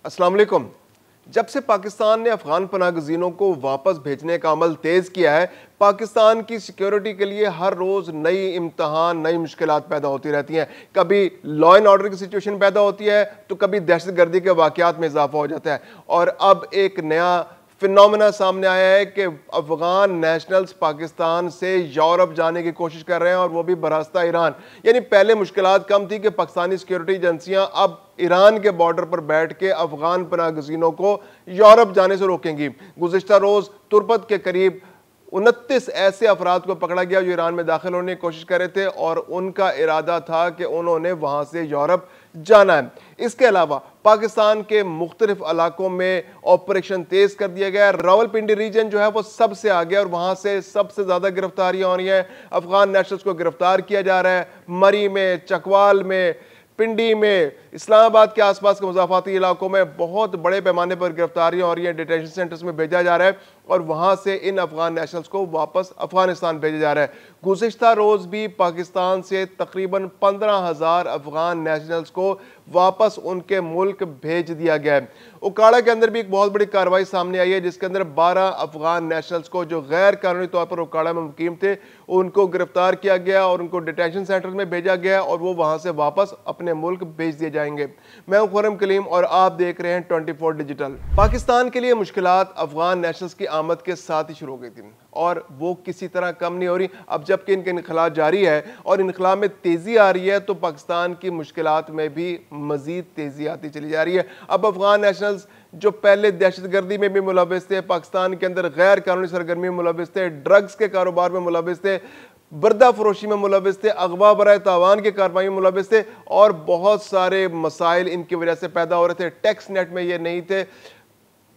अस्सलाम वालेकुम। जब से पाकिस्तान ने अफगान पनाहगज़ीनों को वापस भेजने का अमल तेज़ किया है, पाकिस्तान की सिक्योरिटी के लिए हर रोज़ नई इम्तहान, नई मुश्किलात पैदा होती रहती हैं। कभी लॉ एंड ऑर्डर की सिचुएशन पैदा होती है तो कभी दहशतगर्दी के वाक़यात में इजाफा हो जाता है। और अब एक नया फिनोमेना सामने आया है कि अफगान नेशनल्स पाकिस्तान से यूरोप जाने की कोशिश कर रहे हैं, और वो भी बरास्ता ईरान। यानी पहले मुश्किलात कम थी कि पाकिस्तानी सिक्योरिटी एजेंसियां अब ईरान के बॉर्डर पर बैठ के अफगान पनाहगज़ीनों को यूरोप जाने से रोकेंगी। गुज़िश्ता रोज़ तुर्बत के करीब 29 ऐसे अफराद को पकड़ा गया जो ईरान में दाखिल होने की कोशिश कर रहे थे, और उनका इरादा था कि उन्होंने वहां से यूरोप जाना है। इसके अलावा पाकिस्तान के मुख्तलिफ इलाकों में ऑपरेशन तेज कर दिया गया। रावलपिंडी रीजन जो है वो सबसे आगे, और वहां से सबसे ज्यादा गिरफ्तारियां हो रही हैं। अफगान नेशनल्स को गिरफ्तार किया जा रहा है। मरी में, चकवाल में, पिंडी में, इस्लामाबाद के आसपास के मुज़ाफ़ाती इलाकों में बहुत बड़े पैमाने पर गिरफ्तारियां हो रही हैं। डिटेंशन सेंटर्स में भेजा जा रहा है और वहां से इन अफगान नेशनल्स को वापस अफगानिस्तान भेजा जा रहा है। गुज़िश्ता रोज़ भी पाकिस्तान से तकरीबन 15,000 अफगान नेशनल्स को वापस उनके मुल्क भेज दिया गया है। उकाड़ा के अंदर भी एक बहुत बड़ी कार्रवाई सामने आई है, जिसके अंदर 12 अफगान नेशनल्स को जो गैर कानूनी तौर पर उकाड़ा में मुकीम थे उनको गिरफ्तार किया गया और उनको डिटेंशन सेंटर्स में भेजा गया, और वो वहां से वापस अपने मुल्क भेज दिए जाएंगे। मैं हूं खुर्रम कलीम और आप देख रहे हैं 24 डिजिटल। पाकिस्तान के लिए मुश्किलात अफगान नेशनल्स की आमद के साथ ही शुरू हो गई थी, और वो किसी तरह कम नहीं हो रही। अब जबकि इनके इनखला जारी है और इनखला में तेजी आ रही है, तो पाकिस्तान की मुश्किलात में भी मजीद तेजी आती चली जा रही है। अब अफगान नेशनल्स जो पहले दहशतगर्दी में भी मुलविस थे, पाकिस्तान के अंदर गैर कानूनी सरगर्मी में मुलविस थे, ड्रग्स के कारोबार में मुलविस थे, बर्दा फरोशी में मुलविस थे, अगवा बराए तावान की कार्रवाई में मुलविस थे, और बहुत सारे मसाइल इनकी वजह से पैदा हो रहे थे। टैक्स नेट में ये नहीं थे।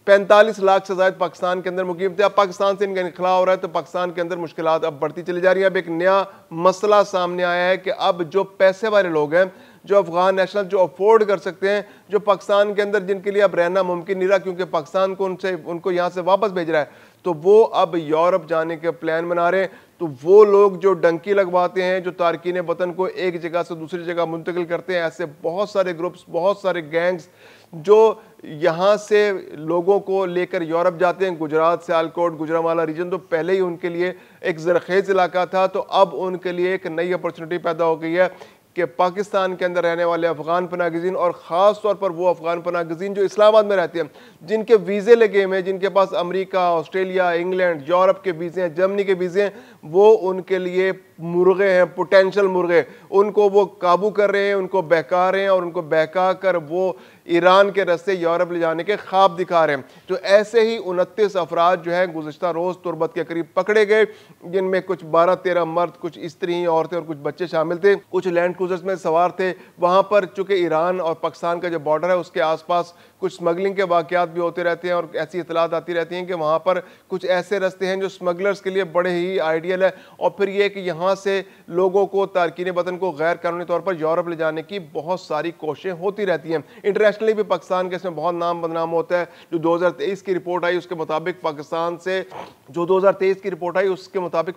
45 लाख से ज्यादा पाकिस्तान के अंदर मुकीम थे। अब पाकिस्तान से इनका इनखला हो रहा है तो पाकिस्तान के अंदर मुश्किलात अब बढ़ती चली जा रही है। अब एक नया मसला सामने आया है कि अब जो पैसे वाले लोग हैं, जो अफगान नेशनल जो अफोर्ड कर सकते हैं, जो पाकिस्तान के अंदर जिनके लिए अब रहना मुमकिन नहीं रहा क्योंकि पाकिस्तान को उनको यहाँ से वापस भेज रहा है, तो वो अब यूरोप जाने के प्लान बना रहे हैं। तो वो लोग जो डंकी लगवाते हैं, जो तारकीन वतन को एक जगह से दूसरी जगह मुंतकिल करते हैं, ऐसे बहुत सारे ग्रुप्स, बहुत सारे गैंग्स जो यहाँ से लोगों को लेकर यूरोप जाते हैं। गुजरात, सियालकोट, गुजरांवाला रीजन तो पहले ही उनके लिए एक ज़रखेज़ इलाका था, तो अब उनके लिए एक नई अपॉर्चुनिटी पैदा हो गई है कि पाकिस्तान के अंदर रहने वाले अफगान पनाहगज़ीन, और ख़ास तौर पर वो अफगान पनाहगज़ीन जो इस्लामाबाद में रहते हैं, जिनके वीज़े लगे हुए हैं, जिनके पास अमेरिका, ऑस्ट्रेलिया, इंग्लैंड, यूरोप के वीज़े हैं, जर्मनी के वीज़े हैं, वो उनके लिए मुर्गे हैं, पोटेंशियल मुर्गे। उनको वो काबू कर रहे हैं, उनको बहका रहे हैं, और उनको बहका कर वो ईरान के रास्ते यूरोप ले जाने के ख्वाब दिखा रहे हैं। तो ऐसे ही 29 अफराद जो है गुज़िश्ता रोज़ तुर्बत के करीब पकड़े गए, जिनमें कुछ 12-13 मर्द, कुछ स्त्री, औरतें और कुछ बच्चे शामिल थे। कुछ लैंड क्रूजर्स में सवार थे। वहाँ पर चूँकि ईरान और पाकिस्तान का जो बॉर्डर है उसके आसपास कुछ स्मगलिंग के वाक़यात भी होते रहते हैं, और ऐसी इतलात आती रहती हैं कि वहाँ पर कुछ ऐसे रास्ते हैं जो स्मगलर्स के लिए बड़े ही आइडियल है। और फिर ये कि यहाँ से लोगों को, तारकीन वतन को गैर कानूनी तौर पर यूरोप ले जाने की बहुत सारी कोशिशें होती रहती हैं। इंटरनेशनली भी पाकिस्तान के इसमें बहुत नाम बदनाम होता है। जो 2023 की रिपोर्ट आई उसके मुताबिक पाकिस्तान से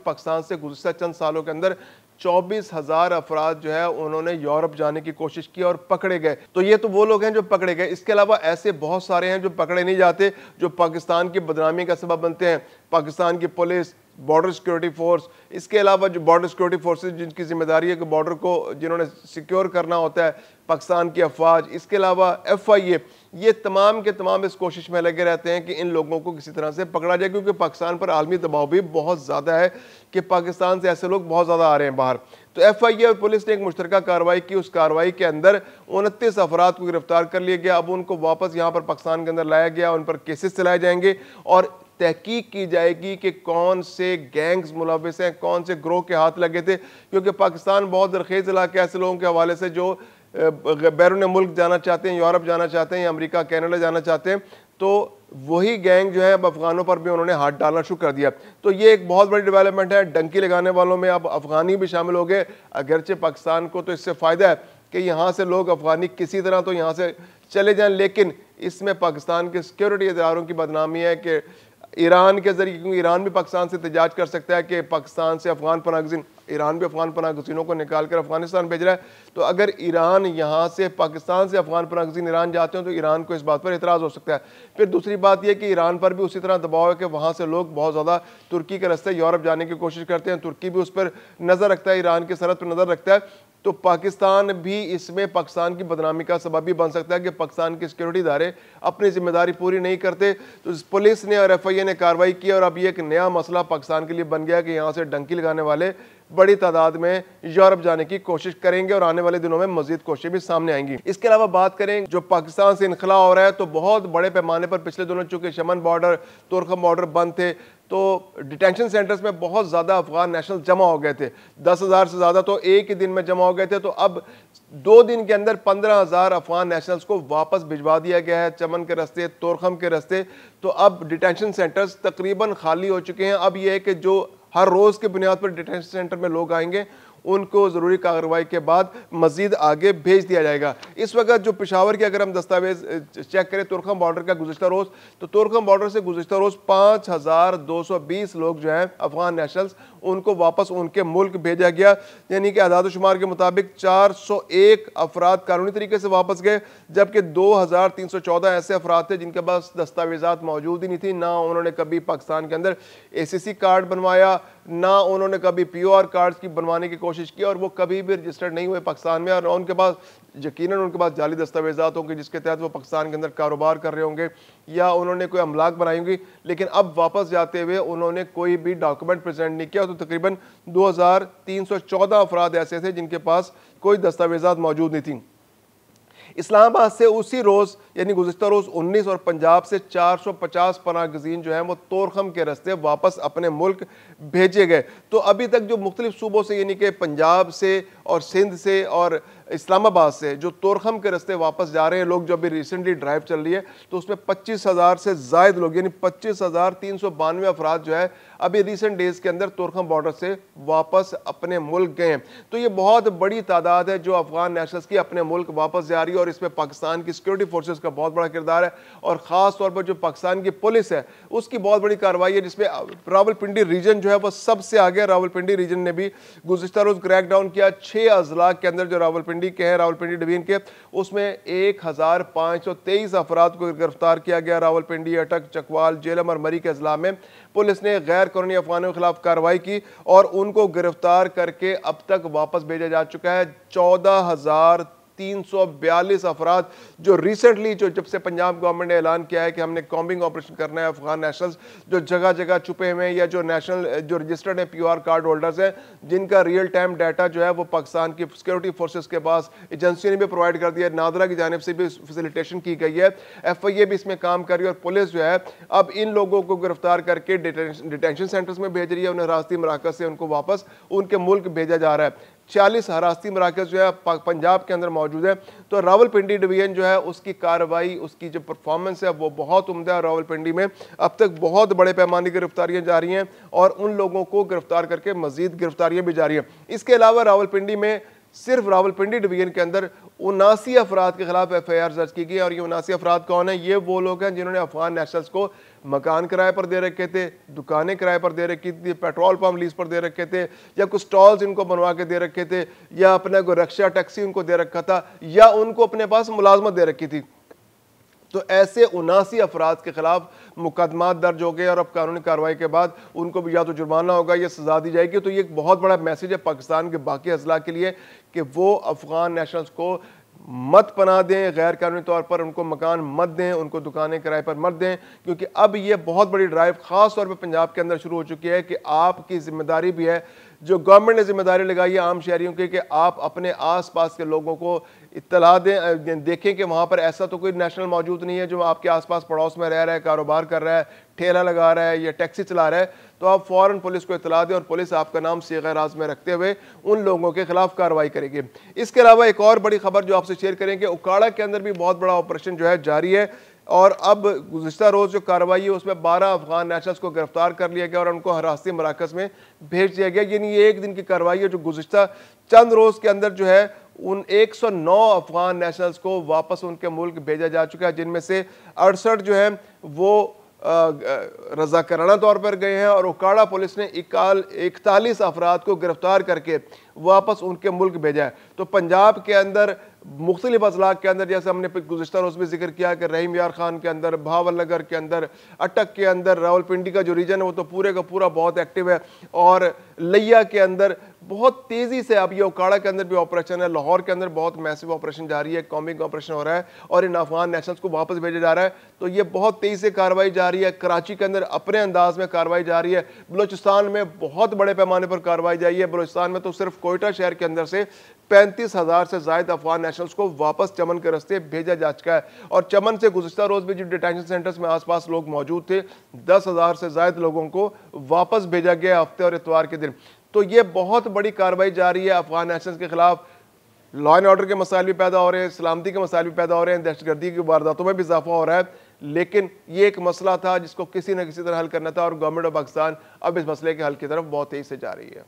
पाकिस्तान से गुज़िश्ता चंद सालों के अंदर 24,000 अफराद जो है उन्होंने यूरोप जाने की कोशिश की और पकड़े गए। तो ये तो वो लोग हैं जो पकड़े गए। इसके अलावा ऐसे बहुत सारे हैं जो पकड़े नहीं जाते, जो पाकिस्तान की बदनामी का सबब बनते हैं। पाकिस्तान की पुलिस, बॉर्डर सिक्योरिटी फोर्स, इसके अलावा जो बॉर्डर सिक्योरिटी फोर्सेज जिनकी जिम्मेदारी है कि बॉर्डर को जिन्होंने सिक्योर करना होता है, पाकिस्तान की अफवाज, इसके अलावा FIA, ये तमाम के तमाम इस कोशिश में लगे रहते हैं कि इन लोगों को किसी तरह से पकड़ा जाए, क्योंकि पाकिस्तान पर आलमी दबाव भी बहुत ज़्यादा है कि पाकिस्तान से ऐसे लोग बहुत ज़्यादा आ रहे हैं बाहर। तो FIA और पुलिस ने एक मुश्तरका कार्रवाई की। उस कार्रवाई के अंदर 29 अफराद को गिरफ्तार कर लिया गया। अब उनको वापस यहाँ पर पाकिस्तान के अंदर लाया गया, उन पर केसेस चलाए जाएंगे और तहकीक की जाएगी कि कौन से गैंग्स मुलविस हैं, कौन से ग्रोह के हाथ लगे थे, क्योंकि पाकिस्तान बहुत दरखेज इलाके ऐसे लोगों के हवाले से जो बैरून मुल्क जाना चाहते हैं, यूरोप जाना चाहते हैं या अमेरिका, कनाडा जाना चाहते हैं, तो वही गैंग जो है अब अफगानों पर भी उन्होंने हाथ डालना शुरू कर दिया। तो ये एक बहुत बड़ी डेवलपमेंट है। डंकी लगाने वालों में अब अफगानी भी शामिल हो गए। अगरचे पाकिस्तान को तो इससे फ़ायदा है कि यहाँ से लोग अफगानी किसी तरह तो यहाँ से चले जाएं, लेकिन इसमें पाकिस्तान के सिक्योरिटी इदारों की बदनामी है कि ईरान के जरिए, क्योंकि ईरान भी पाकिस्तान से एहतजाज कर सकता है कि पाकिस्तान से अफगान पनाहगज़ीन ईरान भी अफगान पनाह गज़ीनों को निकाल कर अफगानिस्तान भेज रहा है। तो अगर ईरान यहाँ से, पाकिस्तान से अफगान पनाह गज़ीन ईरान जाते हैं तो ईरान को इस बात पर एतराज़ हो सकता है। फिर दूसरी बात यह कि ईरान पर भी उसी तरह दबाव है कि वहाँ से लोग बहुत ज़्यादा तुर्की के रास्ते यूरोप जाने की कोशिश करते हैं। तुर्की भी उस पर नज़र रखता है, ईरान की सरहद पर नज़र रखता है। तो पाकिस्तान भी इसमें पाकिस्तान की बदनामी का सबब भी बन सकता है कि पाकिस्तान के सिक्योरिटी इदारे अपनी जिम्मेदारी पूरी नहीं करते। तो पुलिस ने और FIA ने कार्रवाई की और अब ये एक नया मसला पाकिस्तान के लिए बन गया कि यहाँ से डंकी लगाने वाले बड़ी तादाद में यूरोप जाने की कोशिश करेंगे और आने वाले दिनों में मजीद कोशिशें भी सामने आएंगी। इसके अलावा बात करें जो पाकिस्तान से इनखला हो रहा है, तो बहुत बड़े पैमाने पर पिछले दिनों चूंकि शमन बॉर्डर, तुर्कम बॉर्डर बंद थे, तो डिटेंशन सेंटर्स में बहुत ज़्यादा अफगान नेशनल जमा हो गए थे। 10,000 से ज़्यादा तो एक ही दिन में जमा हो गए थे। तो अब 2 दिन के अंदर 15,000 अफगान नेशनल्स को वापस भिजवा दिया गया है चमन के रास्ते, तोरखम के रास्ते। तो अब डिटेंशन सेंटर्स तकरीबन खाली हो चुके हैं। अब यह है कि जो हर रोज़ की बुनियाद पर डिटेंशन सेंटर में लोग आएंगे, उनको ज़रूरी कार्रवाई के बाद मज़ीद आगे भेज दिया जाएगा। इस वक्त जो पेशावर के अगर हम दस्तावेज चेक करें तुर्कम बॉर्डर का गुज़िश्ता रोज़, तो तुर्कम बॉर्डर से गुज़िश्ता रोज़ 5,220 लोग जो हैं अफगान नेशनल्स, उनको वापस उनके मुल्क भेजा गया। यानी कि आदाद शुमार के मुताबिक 401 अफराद कानूनी तरीके से वापस गए, जबकि 2,314 ऐसे अफराद थे जिनके पास दस्तावेजात मौजूद ही नहीं थी। ना उन्होंने कभी पाकिस्तान के अंदर ACC कार्ड बनवाया, ना उन्होंने कभी POR कार्ड की बनवाने की कोशिश की, और वो कभी भी रजिस्टर्ड नहीं हुए पाकिस्तान में। और उनके पास यकीनन उनके पास जाली दस्तावेजात होंगे जिसके तहत वो पाकिस्तान के अंदर कारोबार कर रहे होंगे या उन्होंने कोई अमलाक बनाई होंगी। लेकिन अब वापस जाते हुए उन्होंने कोई भी डॉक्यूमेंट प्रेजेंट नहीं किया। तो तकरीबन 2,314 अफराद ऐसे थे जिनके पास कोई दस्तावेजात मौजूद नहीं थी। इस्लामाबाद से उसी रोज़ यानी गुज़िश्ता रोज़ 19 और पंजाब से 450 पनाह गज़ीन जो हैं वो तोरखम के रास्ते वापस अपने मुल्क भेजे गए। तो अभी तक जो मुख्तलिफ सूबों से यानी कि पंजाब से और सिंध से और इस्लामाबाद से जो तोरखम के रास्ते वापस जा रहे हैं लोग, जो अभी रिसेंटली ड्राइव चल रही है, तो उसमें 25,000 से ज़ायद लोग यानी 25,392 अफराद जो है अभी रिसेंट डेज के अंदर तोरखम बॉर्डर से वापस अपने मुल्क गए हैं। तो ये बहुत बड़ी तादाद है जो अफगान नेशनल्स की अपने मुल्क वापस जा रही है और इसमें पाकिस्तान की सिक्योरिटी फोर्सेस का बहुत बड़ा किरदार है। और ख़ास तौर पर जो पाकिस्तान की पुलिस है उसकी बहुत बड़ी कार्रवाई है, जिसमें रावलपिंडी रीजन जो है वो सबसे आगे। रावलपिंडी रीजन ने भी गुज़िश्ता रोज़ क्रैकडाउन किया। 6 अजला के अंदर जो रावलपिंडी के हैं, रावलपिंडी डिवीजन के, उसमें 1,523 अफराद को गिरफ्तार किया गया। रावलपिंडी, अटक, चकवाल, जेलम और मरी के अजला में पुलिस ने गैर कानूनी अफगानों के खिलाफ कार्रवाई की और उनको गिरफ्तार करके अब तक वापस भेजा जा चुका है 14,342 अफराद, जो रिसेंटली जब से पंजाब गवर्नमेंट ने ऐलान किया है कि हमने कॉम्बिंग ऑपरेशन करना है, अफगान नेशनल्स जो जगह जगह छुपे हुए हैं या जो नेशनल जो रजिस्टर्ड है POR कार्ड होल्डर्स हैं, जिनका रियल टाइम डाटा जो है वो पाकिस्तान की सिक्योरिटी फोर्सेस के पास एजेंसियों ने भी प्रोवाइड कर दिया है। नादरा की जानिब से भी फैसिलिटेशन की गई है, FIA भी इसमें काम कर रही है और पुलिस जो है अब इन लोगों को गिरफ्तार करके डिटेंशन सेंटर्स में भेज रही है। उन्हें हिरासती मराकज़ से उनको वापस उनके मुल्क भेजा जा रहा है। 40 हिरासती मराकज़ जो है पंजाब के अंदर मौजूद है। तो रावलपिंडी डिवीजन जो है उसकी कार्रवाई, उसकी जो परफॉर्मेंस है वो बहुत उम्दा है। रावलपिंडी में अब तक बहुत बड़े पैमाने की गिरफ्तारियां जारी हैं और उन लोगों को गिरफ्तार करके मजीद गिरफ्तारियां भी जारी हैं। इसके अलावा रावलपिंडी में सिर्फ रावलपिंडी डिवीजन के अंदर 79 अफराद के खिलाफ FIR दर्ज की गई। और ये 79 अफराद कौन है? ये वो लोग हैं जिन्होंने अफगान नेशनल्स को मकान किराए पर दे रखे थे, दुकानें किराए पर दे रखी थी, पेट्रोल पंप लीज पर दे रखे थे, या कुछ स्टॉल्स इनको बनवा के दे रखे थे, या अपना कोई रिक्शा टैक्सी उनको दे रखा था, या उनको अपने पास मुलाजमत दे रखी थी। तो ऐसे 79 अफराद के खिलाफ मुकदमात दर्ज हो गए और अब कानूनी कार्रवाई के बाद उनको भी या तो जुर्माना होगा या सजा दी जाएगी। तो ये एक बहुत बड़ा मैसेज है पाकिस्तान के बाकी अजला के लिए कि वो अफगान नेशनल्स को मत पना दें, गैर कानूनी तौर पर उनको मकान मत दें, उनको दुकानें किराए पर मत दें, क्योंकि अब ये बहुत बड़ी ड्राइव खास तौर पर पंजाब के अंदर शुरू हो चुकी है कि आपकी जिम्मेदारी भी है, जो गवर्नमेंट ने जिम्मेदारी लगाई है आम शहरियों की, कि आप अपने आस पास के लोगों को इत्तला दें, देखें कि वहाँ पर ऐसा तो कोई नेशनल मौजूद नहीं है जो आपके आसपास पड़ोस में रह रहा है, कारोबार कर रहा है, ठेला लगा रहा है या टैक्सी चला रहा है, तो आप फ़ौरन पुलिस को इत्तला दें और पुलिस आपका नाम सीग़े राज में रखते हुए उन लोगों के खिलाफ कार्रवाई करेगी। इसके अलावा एक और बड़ी खबर जो आपसे शेयर करेंगे, उकाड़ा के अंदर भी बहुत बड़ा ऑपरेशन जो है जारी है और अब गुज़िश्ता रोज़ जो कार्रवाई है उसमें 12 अफगान नेशनल्स को गिरफ्तार कर लिया गया और उनको हिरासती मराकज़ में भेज दिया गया। यानी ये एक दिन की कार्रवाई है जो गुज़िश्ता चंद रोज़ के अंदर जो है उन 109 अफगान नेशनल्स को वापस उनके मुल्क भेजा जा चुका है, जिनमें से 68 जो है वो रजाकाराना तौर पर गए हैं और ओकाड़ा पुलिस ने 41 अफराद को गिरफ्तार करके वापस उनके मुल्क भेजा है। तो पंजाब के अंदर मुख्तलिफ अजला के अंदर, जैसे हमने गुज़िश्ता रोज़ भी जिक्र किया कि रहीम यार खान के अंदर, भावल नगर के अंदर, अटक के अंदर, रावलपिंडी का जो रीजन है वो तो पूरे का पूरा बहुत एक्टिव है, और लिया के अंदर बहुत तेज़ी से, अब ये ओकाड़ा के अंदर भी ऑपरेशन है, लाहौर के अंदर बहुत मैसिव ऑपरेशन जारी है, कॉमिंग ऑपरेशन हो रहा है और इन अफगान नेशनल्स को वापस भेजा जा रहा है। तो ये बहुत तेज़ी से कार्रवाई जारी है। कराची के अंदर अपने अंदाज में कार्रवाई जारी है। बलूचिस्तान में बहुत बड़े पैमाने पर कार्रवाई जारी है। बलूचिस्तान में तो सिर्फ कोयटा शहर के अंदर से 35,000 से ज़ायद अफगान नेशनल्स को वापस चमन के रास्ते भेजा जा चुका है। और चमन से गुज़िश्ता रोज़ भी जो डिटेंशन सेंटर्स में आसपास लोग मौजूद थे, 10,000 से ज़ायद लोगों को वापस भेजा गया हफ्ते और इतवार के दिन। तो ये बहुत बड़ी कार्रवाई जारी है अफगान नेशनल्स के खिलाफ। लॉ एंड ऑर्डर के मसाइल भी पैदा हो रहे हैं, सलामती के मसाइल भी पैदा हो रहे हैं, दहशतगर्दी की वारदातों में भी इजाफा हो रहा है। लेकिन ये एक मसला था जिसको किसी न किसी तरह हल करना था और गवर्नमेंट ऑफ पाकिस्तान अब इस मसले के हल की तरफ बहुत तेजी से जा रही है।